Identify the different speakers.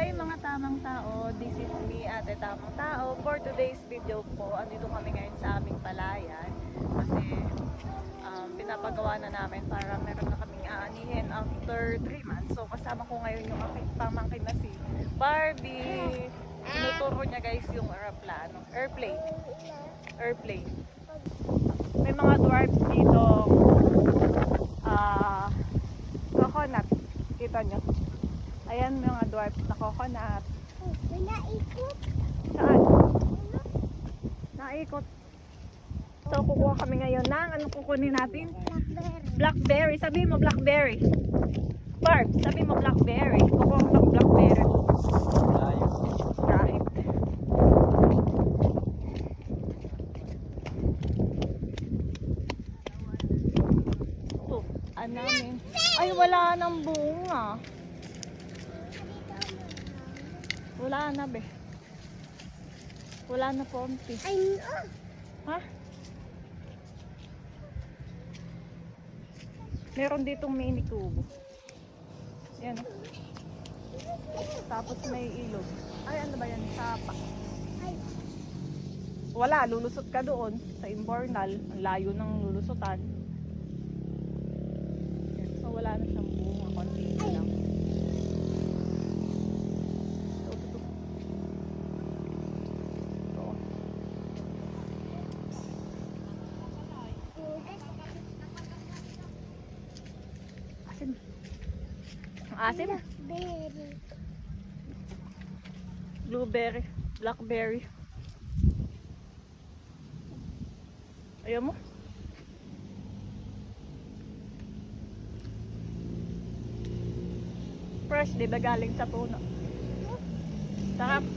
Speaker 1: Hi mga tamang tao, this is me Ate Tamang Tao. For today's video po, andito kami ngayon sa aming palayan kasi pinapagawa na namin para meron na kaming aanihin after 3 months. So kasama ko ngayon yung aking pamangkin na si Barbie. Tinuturo niya guys yung airplane. May mga dwarfs dito, coconut, kita nyo. Ayan mga dwarfs na coconut.
Speaker 2: Naikot.
Speaker 1: Saan? Naikot. So kukuha kami ngayon ng anong kukunin natin? Blackberry. Sabi mo blackberry. Barb, sabi mo blackberry. Kukuha ko ng blackberry. Right. Ito, namin. Ay, wala nang bunga. Wala na be. Wala na konti.
Speaker 2: Ay, no.
Speaker 1: Ha? Meron ditong mini kubo. Yan. Tapos may ilog. Ay, ano ba yan? Sapa.
Speaker 2: Ay,
Speaker 1: Wala, lulusot ka doon sa Imbornal. Ang layo ng lulusutan. Yan. So wala na siyang bunga. Konti na lang. Ito. Asim. Ang asim.
Speaker 2: berry.
Speaker 1: Blueberry. Blackberry. Ayaw mo? Fresh, di ba galing sa puno? Sarap.